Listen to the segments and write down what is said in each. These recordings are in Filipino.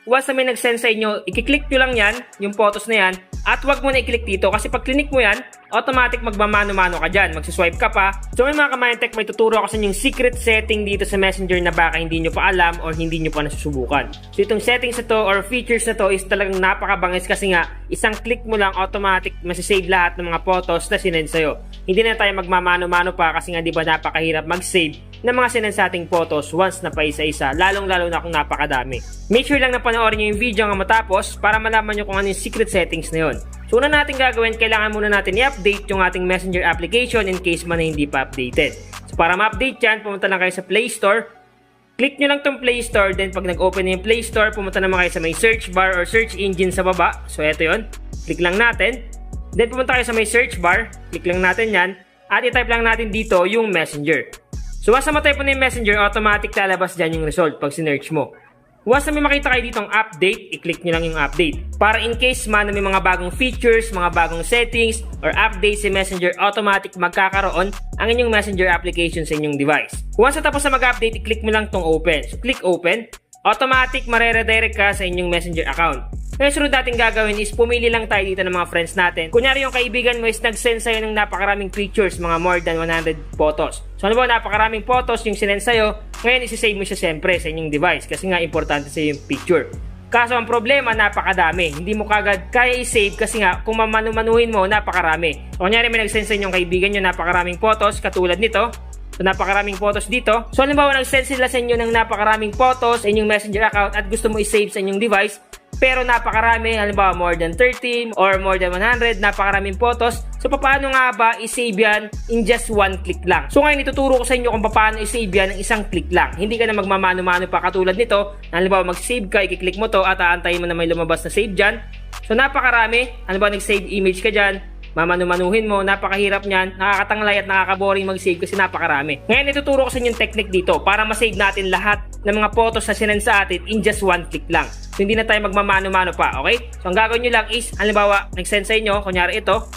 once na may nag-send sa inyo, i-click nyo lang yan, yung photos na yan, at wag mo na i-click dito kasi pag click mo yan, automatic magmamano-mano ka dyan, magsiswipe ka pa. So may mga Kamayantech, may tuturo ako sa inyong secret setting dito sa Messenger na baka hindi nyo pa alam or hindi nyo pa nasusubukan. So itong settings na to or features na to is talagang napakabangis kasi nga isang click mo lang automatic masisave lahat ng mga photos na sinend sa'yo. Hindi na tayo magmamano-mano pa kasi nga di ba napakahirap mag-save ng mga sinend sa ating photos once na paisa-isa, lalong-lalo na kung napakadami. Make sure lang na panoorin nyo yung video nga matapos para malaman nyo kung ano yung secret settings na yun. So una natin gagawin, kailangan muna natin i-update yung ating Messenger application in case man na hindi pa updated. So para ma-update yan, pumunta lang kayo sa Play Store. Click nyo lang tong Play Store, then pag nag-open na yung Play Store, pumunta naman kayo sa may search bar or search engine sa baba. So eto yun, click lang natin. Then pumunta kayo sa may search bar, click lang natin yan, at i-type lang natin dito yung Messenger. So once na matype mo na yung Messenger, automatic lalabas dyan yung result pag sinearch mo. Once na may makita kayo ditong update, i-click nyo lang yung update. Para in case man na may mga bagong features, mga bagong settings, or updates sa Messenger, automatic magkakaroon ang inyong Messenger application sa inyong device. Once na tapos na mag-update, i-click mo lang tong open. So click open, automatic mareredirect ka sa inyong Messenger account. Ngayon, sunod natin gagawin is pumili lang tayo dito ng mga friends natin. Kunyari yung kaibigan mo is nag-send sa'yo ng napakaraming pictures, mga more than 100 photos. So ano ba, napakaraming photos yung sinend sa'yo, ngayon isi-save mo siya siyempre sa inyong device kasi nga importante sa'yo yung picture. Kaso ang problema, napakadami. Hindi mo kagad kaya i-save kasi nga kung mamanu-manuhin mo, napakarami. So, kunyari may nag-send sa inyong kaibigan nyo napakaraming photos katulad nito. So napakaraming photos dito. So halimbawa nag-send sila sa inyo ng napakaraming photos sa inyong Messenger account at gusto mo i-save sa inyong device, pero napakarami, halimbawa more than 30 or more than 100, napakaraming photos. So paano nga ba i-save yan in just one click lang? So ngayon ituturo ko sa inyo kung paano i-save yan ng isang click lang. Hindi ka na magmamano-mano pa katulad nito. Halimbawa mag-save ka, i-click mo to at aantayin mo na may lumabas na save dyan. So napakarami, halimbawa nag-save image ka dyan, mamanu-manuhin mo, napakahirap niyan, nakakatanglay at nakakaboring mag-save kasi napakarami. Ngayon ituturo ko sa inyo yung technique dito para ma-save natin lahat ng mga photos na sinend sa atin in just one click lang. So hindi na tayo magmamano-mano pa, okay? So ang gagawin nyo lang is, halimbawa, nag-send sa inyo, kunyari ito,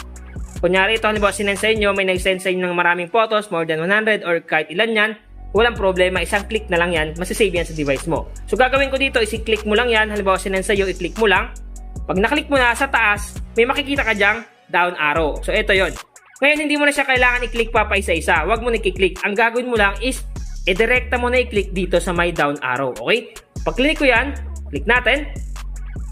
halimbawa sinend sa inyo, may nag-send sa inyo ng maraming photos, more than 100 or kahit ilan yan, walang problema, isang click na lang yan, masisave yan sa device mo. So gagawin ko dito is i-click mo lang yan, halimbawa sinend sa iyo, i-click mo lang. Pag na-click mo na sa taas, may makikita ka dyang down arrow. So ito yon. Ngayon hindi mo na siya kailangan i-click pa isa-isa. Huwag mo na i-click. Ang gagawin mo lang is i-direkta mo na i-click dito sa may down arrow. Okay? Pag click ko yan, click natin.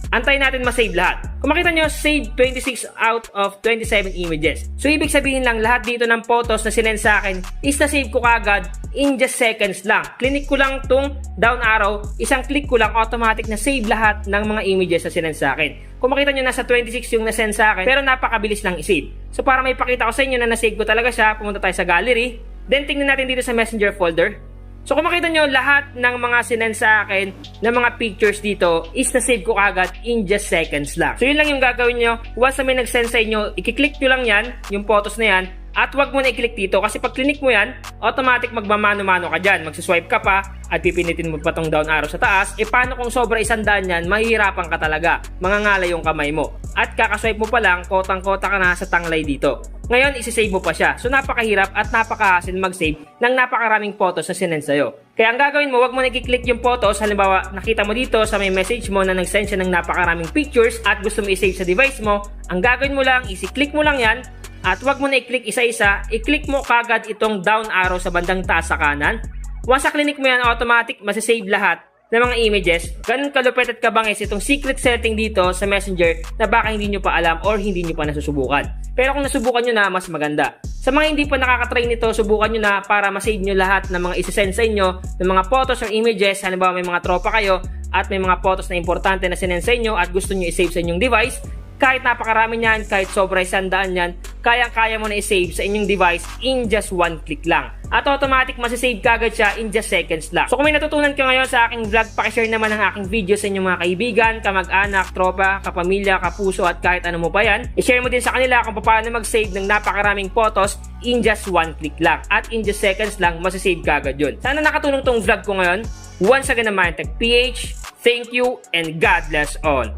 Antayin natin ma-save lahat. Kung makita nyo, save 26 out of 27 images. So ibig sabihin lang lahat dito ng photos na sinend sa akin is na-save ko kagad in just seconds lang. Click ko lang tong down arrow, isang click ko lang automatic na save lahat ng mga images na sinend sa akin. Kung makita nyo, nasa 26 yung na-send sa akin, pero napakabilis lang i-save. So para may pakita ko sa inyo na na-save ko talaga siya, pumunta tayo sa gallery. Then tingnan natin dito sa Messenger folder. So kung makita nyo, lahat ng mga sinend sa akin ng mga pictures dito is na-save ko agad in just seconds lang. So yun lang yung gagawin nyo. Once na may nag-send sa inyo, i-click nyo lang yan, yung photos na yan. At wag mo na i-click dito kasi pag click mo yan, automatic magmamano-mano ka dyan. Magsiswipe ka pa at pipinitin mo pa tong down arrow sa taas. E paano kung sobra 100 yan, mahihirapan ka talaga. Mangangalay yung kamay mo. At kakaswipe mo pa lang, kotang-kota ka na sa tanglay dito. Ngayon, isi-save mo pa siya. So napakahirap at napakahassle mag-save ng napakaraming photos na sinend sa'yo. Kaya ang gagawin mo, wag mo na i-click yung photos. Halimbawa, nakita mo dito sa may message mo na nag-send siya ng napakaraming pictures at gusto mo i-save sa device mo. Ang gagawin mo lang, i-click mo lang yan. At wag mo na i-click isa-isa, i-click mo kagad itong down arrow sa bandang taas sa kanan. Once sa click mo yan, automatic masisave lahat ng mga images. Ganun kalupit at kabangis itong secret setting dito sa Messenger na baka hindi nyo pa alam or hindi nyo pa nasusubukan. Pero kung nasubukan nyo na, mas maganda. Sa mga hindi pa nakakatry nito, subukan nyo na para masave nyo lahat ng mga isasend sa inyo ng mga photos or images. Halimbawa may mga tropa kayo at may mga photos na importante na sinend sa inyo at gusto nyo i-save sa inyong device. Kahit napakarami niyan, kahit sobra 100 yan, kayang-kaya mo na i-save sa inyong device in just one click lang. At automatic masisave kagad siya in just seconds lang. So kung may natutunan ka ngayon sa aking vlog, pakishare naman ang aking video sa inyong mga kaibigan, kamag-anak, tropa, kapamilya, kapuso at kahit ano mo pa yan. I-share mo din sa kanila kung paano mag-save ng napakaraming photos in just one click lang. At in just seconds lang, masisave kagad yun. Sana nakatulong tong vlog ko ngayon. Once again naman, Tech PH, thank you and God bless all.